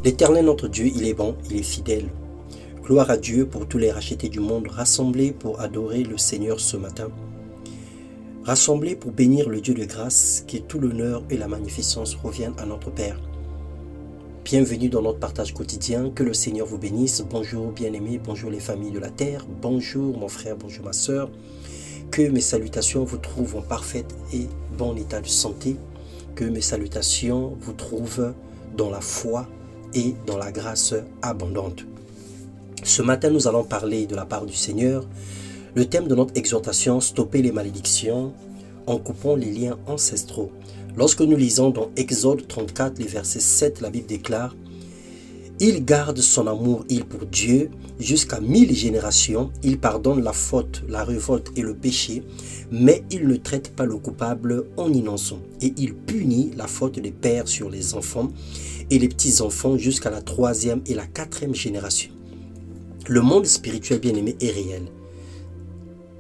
L'Éternel notre Dieu, il est bon, il est fidèle. Gloire à Dieu pour tous les rachetés du monde, rassemblés pour adorer le Seigneur ce matin. Rassemblés pour bénir le Dieu de grâce, que tout l'honneur et la magnificence reviennent à notre Père. Bienvenue dans notre partage quotidien, que le Seigneur vous bénisse. Bonjour bien-aimés, bonjour les familles de la terre, bonjour mon frère, bonjour ma soeur. Que mes salutations vous trouvent en parfait et bon état de santé. Que mes salutations vous trouvent dans la foi et dans la grâce abondante. Ce matin, nous allons parler de la part du Seigneur. Le thème de notre exhortation, stopper les malédictions en coupant les liens ancestraux. Lorsque nous lisons dans Exode 34, les versets 7, la Bible déclare: Il garde son amour, il pour Dieu, jusqu'à 1000 générations. Il pardonne la faute, la révolte et le péché, mais il ne traite pas le coupable en innocent. Et il punit la faute des pères sur les enfants et les petits-enfants jusqu'à la 3e et la 4e génération. Le monde spirituel bien-aimé est réel.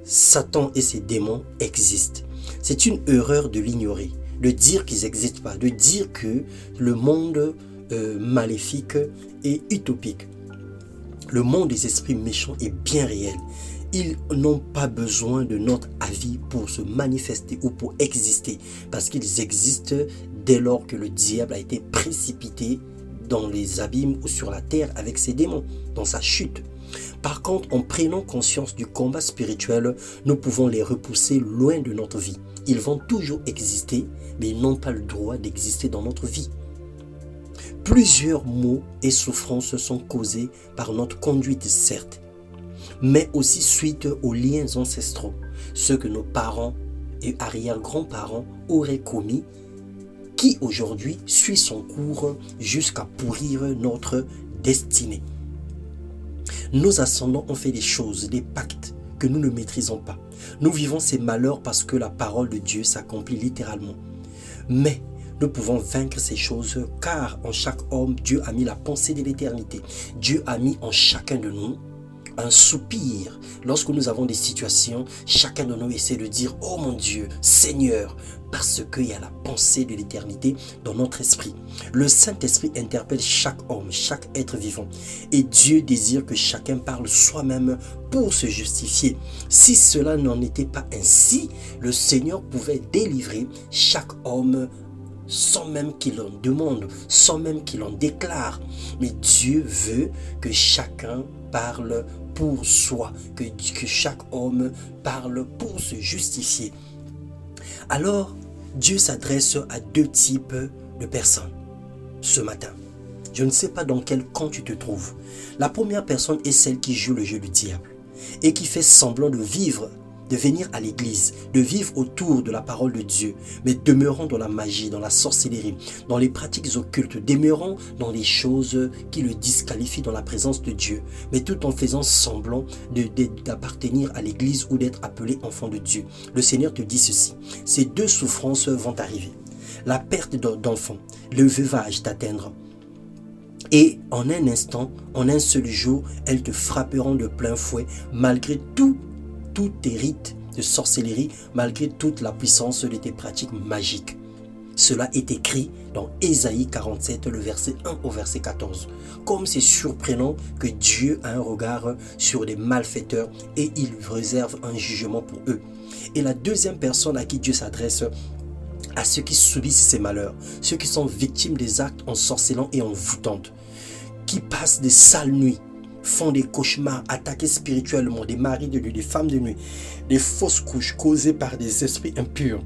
Satan et ses démons existent. C'est une erreur de l'ignorer, de dire qu'ils n'existent pas, de dire que le monde maléfique est utopique. Le monde des esprits méchants est bien réel. Ils n'ont pas besoin de notre avis pour se manifester ou pour exister, parce qu'ils existent dès lors que le diable a été précipité dans les abîmes ou sur la terre avec ses démons, dans sa chute. Par contre, en prenant conscience du combat spirituel, nous pouvons les repousser loin de notre vie. Ils vont toujours exister, mais ils n'ont pas le droit d'exister dans notre vie. Plusieurs maux et souffrances sont causés par notre conduite, certes, mais aussi suite aux liens ancestraux, ceux que nos parents et arrière-grands-parents auraient commis, qui aujourd'hui suit son cours jusqu'à pourrir notre destinée. Nos ascendants ont fait des choses, des pactes que nous ne maîtrisons pas. Nous vivons ces malheurs parce que la parole de Dieu s'accomplit littéralement. Mais nous pouvons vaincre ces choses car en chaque homme, Dieu a mis la pensée de l'éternité. Dieu a mis en chacun de nous un soupir. Lorsque nous avons des situations, chacun de nous essaie de dire: oh mon Dieu, Seigneur, parce qu'il y a la pensée de l'éternité dans notre esprit. Le Saint-Esprit interpelle chaque homme, chaque être vivant. Et Dieu désire que chacun parle soi-même pour se justifier. Si cela n'en était pas ainsi, le Seigneur pouvait délivrer chaque homme sans même qu'il en demande, sans même qu'il en déclare. Mais Dieu veut que chacun parle pour soi, que chaque homme parle pour se justifier. Alors, Dieu s'adresse à deux types de personnes ce matin. Je ne sais pas dans quel camp tu te trouves. La première personne est celle qui joue le jeu du diable et qui fait semblant de vivre, de venir à l'église, de vivre autour de la parole de Dieu, mais demeurant dans la magie, dans la sorcellerie, dans les pratiques occultes, demeurant dans les choses qui le disqualifient dans la présence de Dieu, mais tout en faisant semblant d'appartenir à l'église ou d'être appelé enfant de Dieu. Le Seigneur te dit ceci: ces deux souffrances vont arriver. La perte d'enfant, le veuvage t'atteindra. Et en un instant, en un seul jour, elles te frapperont de plein fouet, malgré tous tes rites de sorcellerie, malgré toute la puissance de tes pratiques magiques. Cela est écrit dans Ésaïe 47, le verset 1 au verset 14. Comme c'est surprenant que Dieu a un regard sur les malfaiteurs et il réserve un jugement pour eux. Et la deuxième personne à qui Dieu s'adresse, à ceux qui subissent ces malheurs, ceux qui sont victimes des actes en sorcellant et en voûtant, qui passent des sales nuits, font des cauchemars, attaqués spirituellement, des maris de nuit, des femmes de nuit, des fausses couches causées par des esprits impurs.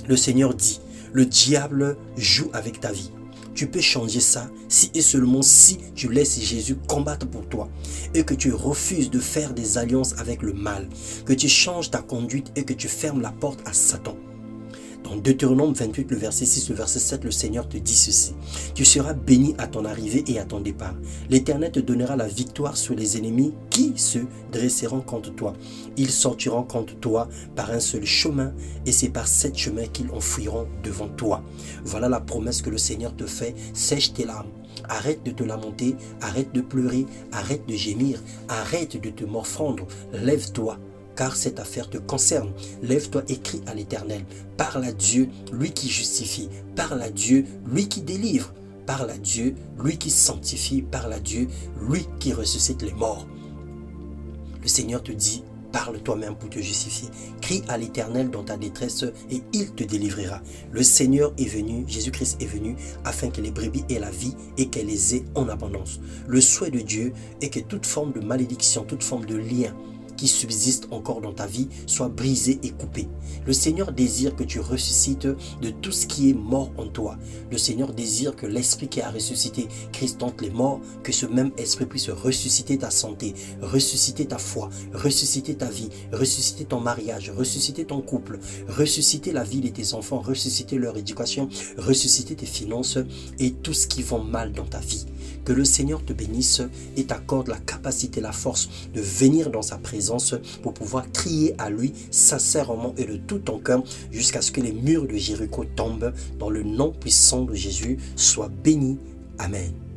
Le Seigneur dit: le diable joue avec ta vie. Tu peux changer ça si et seulement si tu laisses Jésus combattre pour toi et que tu refuses de faire des alliances avec le mal, que tu changes ta conduite et que tu fermes la porte à Satan. Dans Deutéronome 28, le verset 6, le verset 7, le Seigneur te dit ceci: tu seras béni à ton arrivée et à ton départ. L'Éternel te donnera la victoire sur les ennemis qui se dresseront contre toi. Ils sortiront contre toi par un seul chemin et c'est par cet chemin qu'ils enfuiront devant toi. Voilà la promesse que le Seigneur te fait. Sèche tes larmes. Arrête de te lamenter, arrête de pleurer, arrête de gémir, arrête de te morfondre. Lève-toi, car cette affaire te concerne. Lève-toi et crie à l'Éternel. Parle à Dieu, lui qui justifie. Parle à Dieu, lui qui délivre. parle à Dieu, lui qui sanctifie, parle à Dieu, lui qui ressuscite les morts. Le Seigneur te dit, parle toi-même pour te justifier. Crie à l'Éternel dans ta détresse et il te délivrera. Le Seigneur est venu, Jésus-Christ est venu afin que les brebis aient la vie et qu'elles les aient en abondance. Le souhait de Dieu est que toute forme de malédiction, toute forme de lien qui subsiste encore dans ta vie soit brisé et coupé. Le Seigneur désire que tu ressuscites de tout ce qui est mort en toi. Le Seigneur désire que l'esprit qui a ressuscité Christ entre les morts, que ce même esprit puisse ressusciter ta santé, ressusciter ta foi, ressusciter ta vie, ressusciter ton mariage, ressusciter ton couple, ressusciter la vie de tes enfants, ressusciter leur éducation, ressusciter tes finances et tout ce qui va mal dans ta vie. Que le Seigneur te bénisse et t'accorde la capacité, la force de venir dans sa présence pour pouvoir crier à lui sincèrement et de tout ton cœur jusqu'à ce que les murs de Jéricho tombent dans le nom puissant de Jésus. Sois béni. Amen.